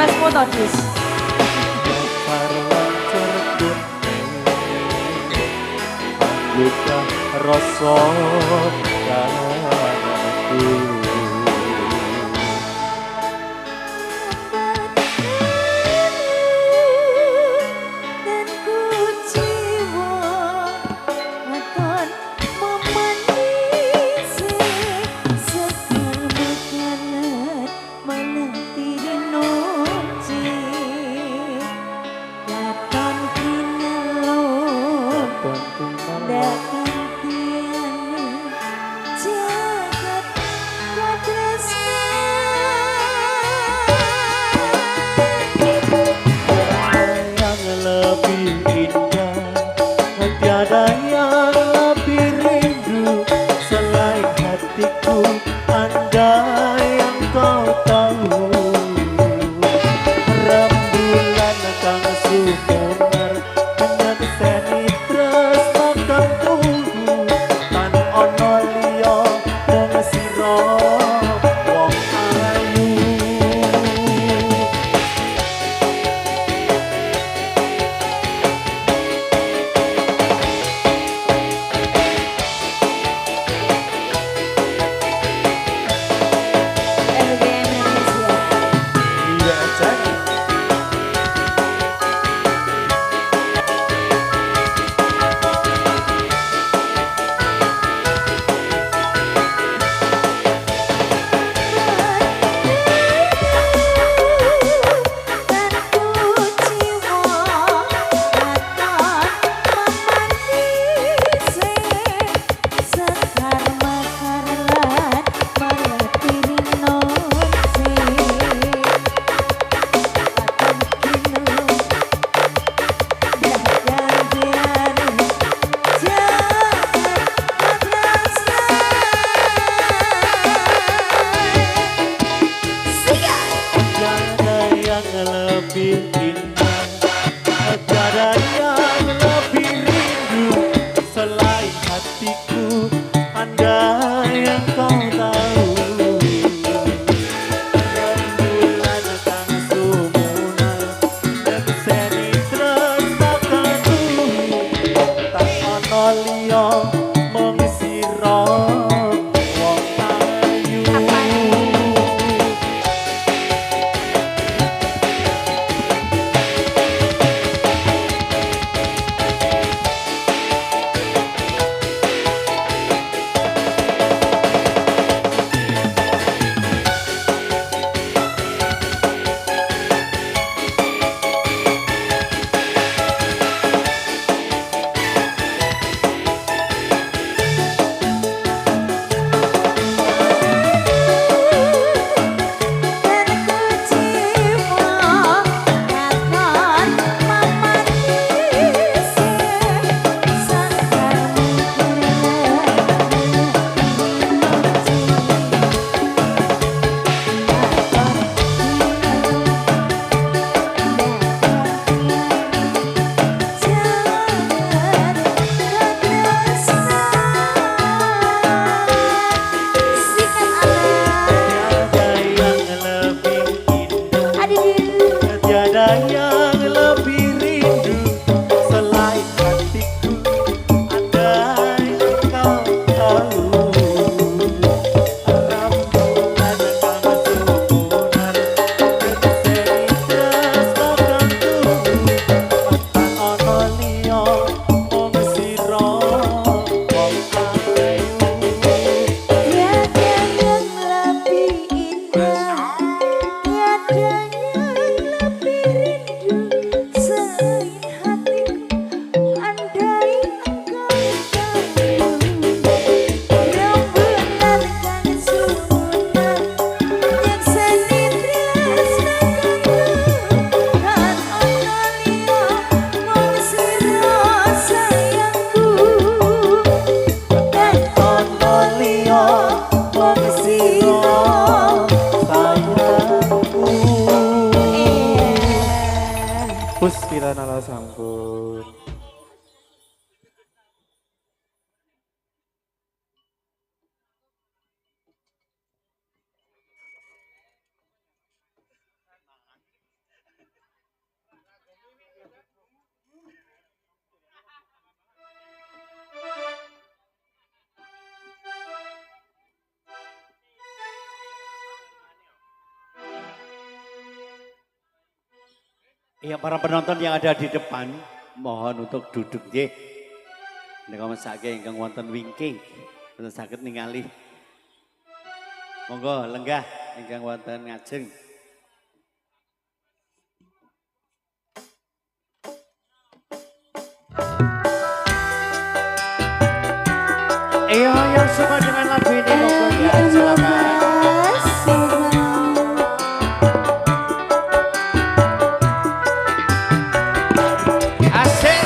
requestmu todis. Luka rasa kangenku. Tiada yang lebih rindu selain hatiku, andai yang kau tahu. Rembulan kang sumunar menyeseni tresno kang tuhu, tan ono liya mung sira wong ayu. Lebih indah, tiada yang lebih rindu selain hatiku, andai yang kau tahu. Rembulan kang sumunar menyeseni tresno kang tuhu, tak ono liya mung sira wong ayu. Tiada yang lebih rindu selain hatiku, andai engkau tahu. Rembulan kang sumunar menyeseni tresno kang tuhu, tak ono liya mung sira wong ayu. Tiada yang lebih indah, tiada yang lebih rindu selain hatiku, andai engkau tahu. Rembulan kang sumunar menyeseni tresno kang tuhu, tak ono liya mung sira sayangku. Tak ono liya mung sira sayangku. Puspiranala sampun. Ya para penonton yang ada di depan, mohon untuk duduk nggih. Nek mesake ingkang wonten wingking, boten saged ningali. Monggo lenggah ingkang wonten ngajeng. Iya, yang suka dengan lagu ini monggo ya, silakan. Asik.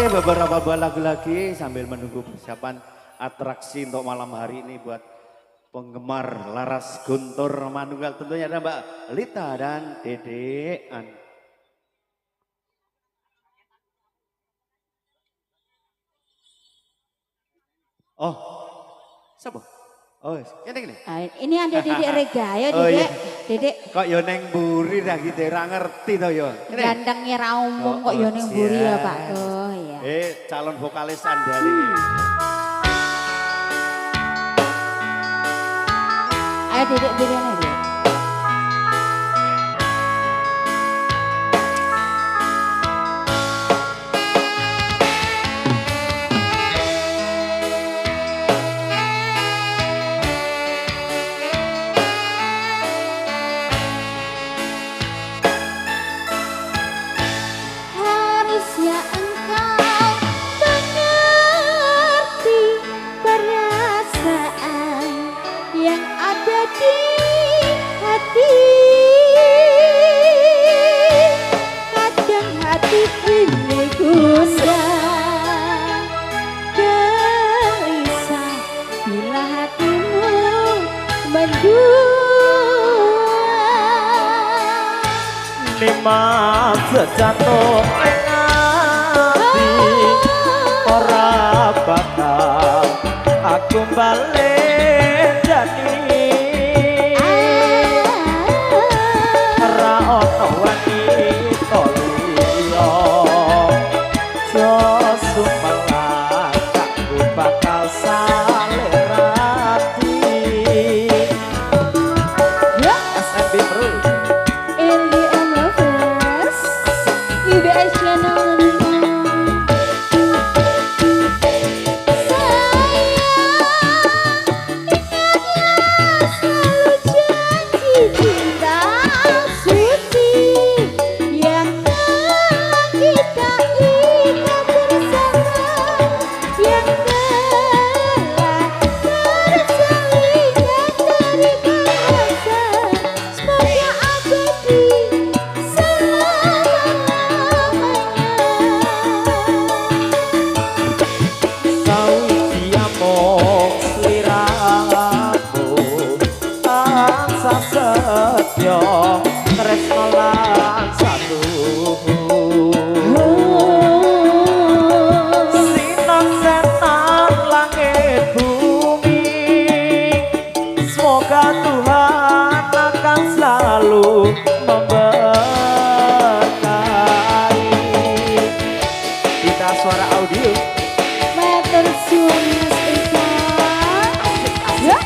beberapa buah lagu lagi sambil menunggu persiapan atraksi untuk malam hari ini buat penggemar Laras Guntur Manunggal. Tentunya ada Mbak Lita dan Dedean. Oh, siapa? Oh, ini. Ini ada Dedek Rega ya, Oh, Dedek. iya. Dedek Kok yo neng buri dah gitu, ra ngerti to yo. Ini. gandengnya raumung kok yo ning mburi ya, Pak. Oh, iya. Calon vokalis andali. Ayo Dedek aja. Harusnya engkau mengerti perasaan yang ada di hati. Kadang hati ini gundah gelisah bila hatimu mendua. Lima sejatuh hati ora bakal aku balik jadi ora ono wanita liya jo sumelang aku bakal salerati SMB Bro. LDM Lovers IBS Channel. Setyo tresno lan satu sinar setan langit bumi semoga Tuhan akan selalu memberkahi kita suara audio Matur suwun Mas Eka. Ya.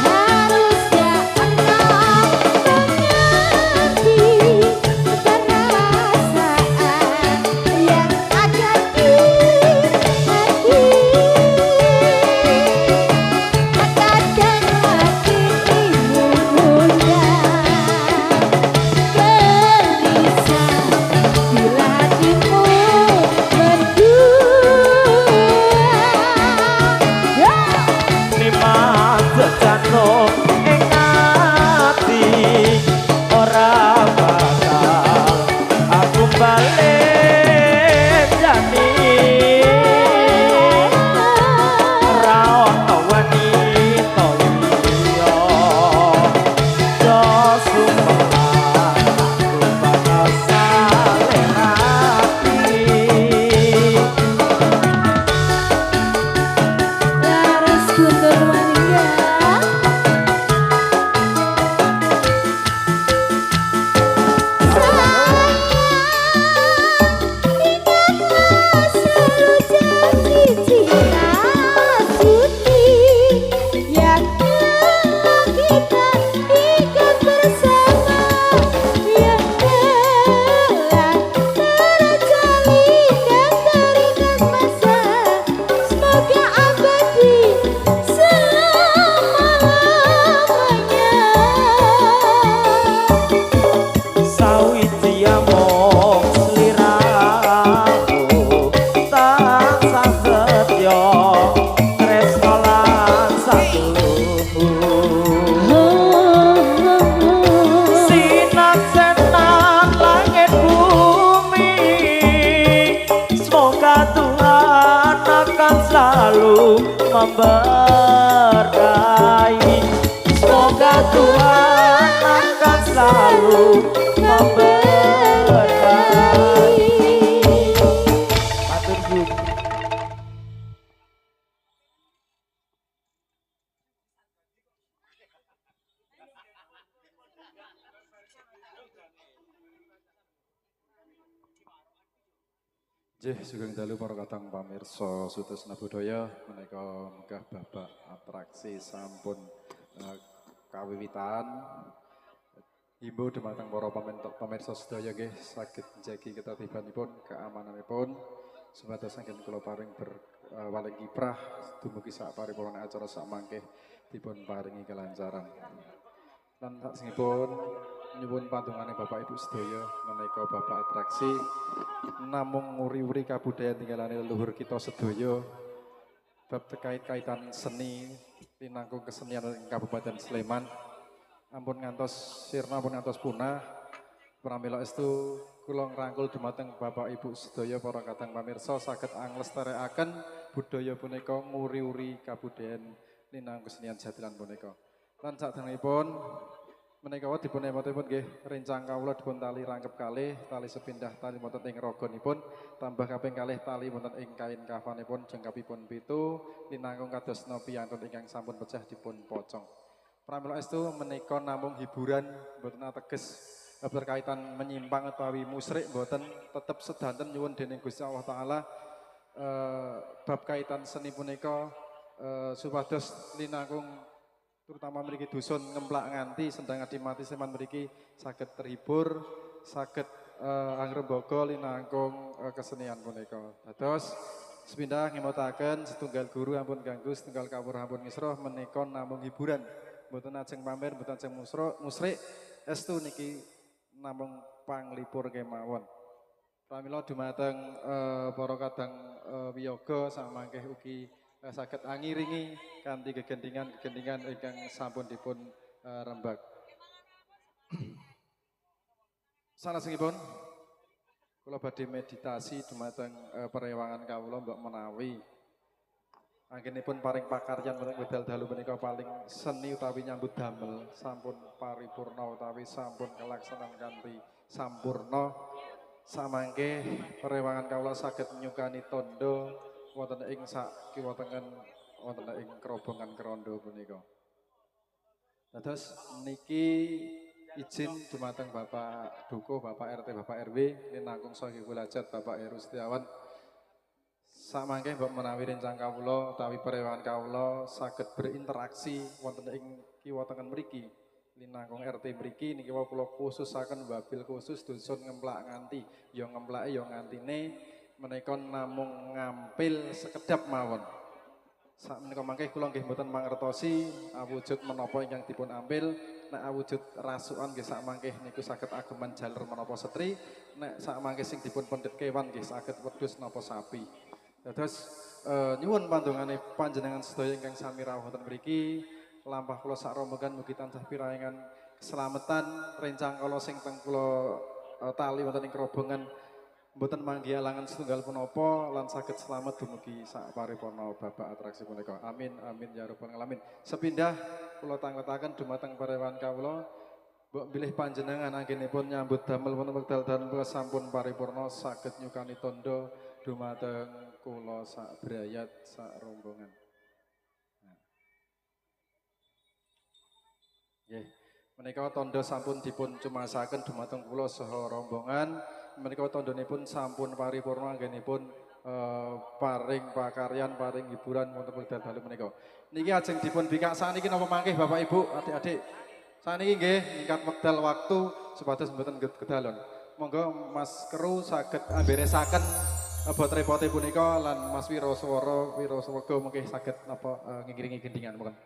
Harusnya engkau mengerti perasaan yang ada di hati. Kadang hati ini gundah gelisah bila hatimu mendua. lima sejatuh ing ati ora bakal aku balik jani ora ono wanita liya jo sumelang aku bakal salerati Laras Guntur Manunggal. Sayang memberkahi. Semoga Tuhan akan selalu memberkahi. Matur nuwun. Jih sugeng dalu para kadang pamirsa Sutresna Budaya menika megah babak atraksi sampun kawiwitan. Himbau dumateng para pamirsa sedaya nggih saged njagi ketatibanipun keamananipun supados saking kula paring berwaling kiprah dumugi sak paripurna acara sak mangke dipun paringi kelancaran. Lan saksipun nyuwun patungane Bapak Ibu sedaya menika bapak atraksi namung nguri-uri kabudayan tinggalane leluhur kita sedaya bab terkait-kaitan seni tinangkung kesenian ing Kabupaten Sleman ampun ngantos sirna ampun ngantos punah pramila estu kula ngrangkul dumateng Bapak Ibu sedaya para kadang pamirsa saged anglestarekaken budaya punika nguri-uri kabudayan tinangkung kesenian jatilan punika. Lan saderengipun menika dipun ematipun nggih rencang kawula dipun tali rangkep kalih tali sepindah tali wonten ing raganipun tambah kaping kalih tali wonten ing kain kafanipun jengkapipun 7 linangkung kados nopi antun ingkang sampun pecah dipun pocong. Pramila estu menika namung hiburan mboten ateges berkaitan menyimpang utawi musyrik mboten tetep sedanten nyuwun dening Gusti Allah taala bab kaitan seni punika supados linangkung terutama mriki dusun ngemplak nganti sendang adimati Sleman mriki saged terhibur, saged angrembaga linangkung kesenian punika. Dados sepindah ngemutaken setunggal guru ampun ganggu, setunggal kawruh ampun ngisruh menika namung hiburan. Mboten ajeng pamer, mboten ajeng musrik, estu niki namung panglipur kemawon. Pramila dumateng para kadang wiyaga samangkeh ugi saged angiringi kanthi gegendingan ingkang sampun dipun rembag. Sanasengipun kula badhe meditasi dumateng perewangan kawula mbok menawi anggenipun paring pakaryan wedal dalu menika paling seni utawi nyambut damel sampun paripurna utawi sampun kalaksanan kanthi sampurna samangke perewangan kawula saged nyukani tondo wonten ing sak kiwa tengen wonten ing kerobongan kerondo punika. Dados niki izin dumateng Bapak Dukuh, Bapak RT, Bapak RW linangkung Sohibul Hajat Bapak Heru Setiawan. Samangke mbok menawi rencang kawula utawi perewangan kawula saged berinteraksi wonten ing kiwa tengen mriki linangkung RT mriki niki kula khususaken wabil khusus dusun ngemplak nganti ya ngemplake ya ngantine menika namung ngampil sekedap mawon. Sak menika mangke kula nggih mboten mangertosi awujud menapa ingkang dipun ampil, nek awujud rasukan nggih sak mangke niku saged ageman jaler menapa setri, nek sak mangke sing dipun pendhet kewan nggih saged wedhus napa sapi. Dados nyuwun pandongane panjenengan sedaya ingkang sami rawuh wonten mriki, lampah kula sak rombongan mugi tansah piraengan keselamatan rencang kala sing teng kula tali wonten ing kerobongan mboten manggi alangan setunggal punapa lan saged selamat dumugi sak paripurna babak atraksi punika. Amin amin ya rabbal alamin. Sepindah kula tangletaken dumateng parewan kawula mbok bilih panjenengan anggenipun nyambut damel wonten wekdal dan sampun paripurna saged nyukani tondo dumateng kula sak brayat sak rombongan. Nggih, menika tondo sampun dipun cumasaken dumateng kula saha rombongan. Menika tandhanipun sampun paripurna anggenipun paring pakaryan, paring hiburan wonten wekdal dalu menika. Niki ajeng dipun bikak saniki napa mangke Bapak Ibu, adik-adik. Saniki nggih ningkat wekdal waktu supados mboten kedalon. Monggo Mas Keru saged amberesaken bot-repote punika lan Mas Wiraswara, Wiraswega mungkin saged napa ngiringi gendingan monggo.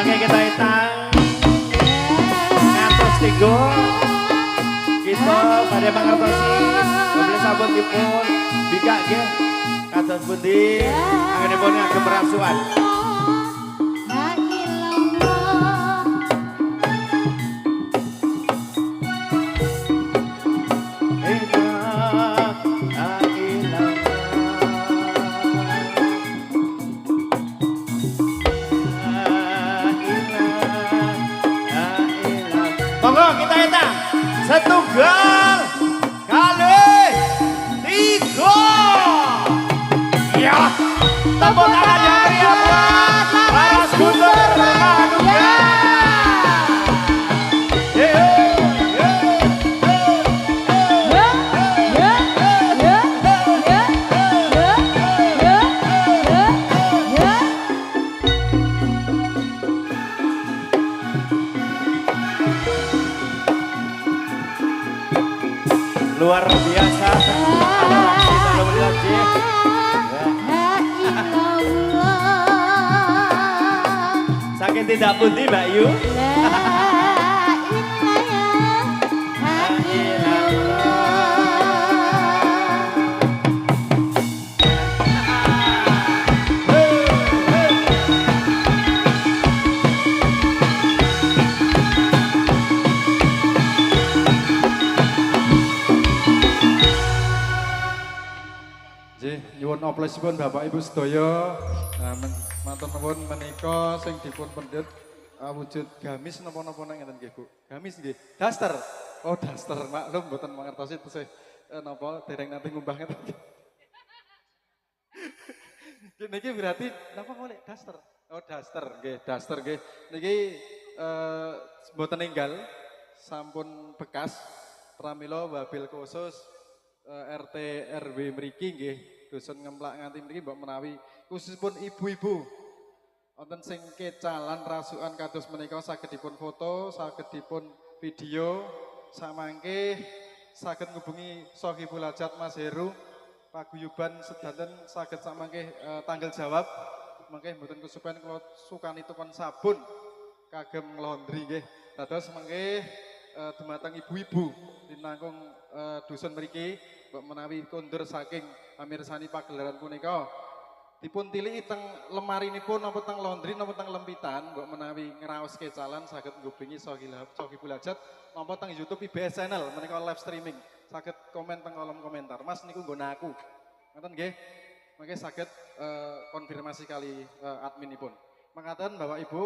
Mangke kita hitang ngantos tiga. Kita pada mangertosi beli sabun dipun bikak nggih kados pundi angenipun ngagem rasukan. Monggo kita hitang setunggal kali tiga. Ya, tepuk tangan yang meriah buat Laras Guntur Manunggal. Luar biasa. Sakit tidak pundi Mbak Yu. Nyuwun oplasipun Bapak Ibu sedaya. Matur nuwun menika sing dipun pendet wujud gamis napa-napa nang ngeten nggih Bu. Gamis nggih. Daster. Oh, daster. Maklum mboten mangertosi tesih napa dereng nate ngumbah ngeten nggih. Niki berarti napa golek daster? Oh, daster nggih, daster nggih. Niki mboten ninggal sampun bekas pramila wabil khusus RT RW mriki nggih dusun ngemplak nganti mriki mbok menawi khususipun ibu-ibu wonten sing kecalan rasukan kados menika saged dipun foto, saged dipun video samangke saged ngubungi Sohibul Hajat Mas Heru paguyuban sedanten saged samangke tanggal jawab mangke mboten kesupen kula sukanipun sabun kagem laundry nggih dados mangke dumateng ibu-ibu dinangkung dusun mriki mbok menawi kondur saking pamirsani pagelaran punika dipun tiliki teng lemarinipun napa teng laundry napa teng lempitan mbok menawi ngraos kecalan saged ngubungi Sohibul Hajat napa teng YouTube IBS channel menika live streaming saged komen teng kolom komentar Mas niku nggon aku ngoten nggih mangke saged konfirmasi kali adminipun mangkaten Bapak Ibu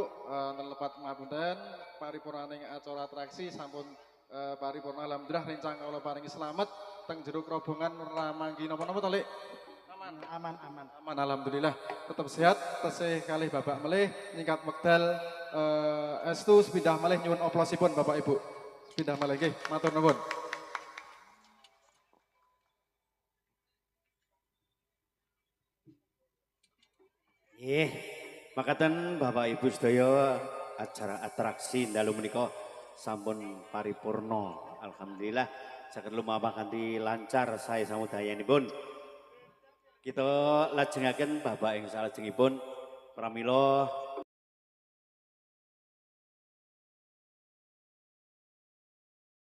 nelepat ngapunten paripurnaning acara atraksi sampun paripurna alhamdulillah rencang kula paringi slamet teng jero rombongan ramanggi napa-napa to Lek aman alhamdulillah tetap sehat tesih kalih Bapak melih ningkat wekdal estu sepindah malih nyuwun oplasipun Bapak Ibu sepindah malih nggih matur nuwun. Nggih, makaten Bapak Ibu sedaya acara atraksi dalu menika sampun paripurna. Alhamdulillah saged lumampah kanthi lancar sae samudayanipun. Kita lajengaken Bapak ing salajengipun pramila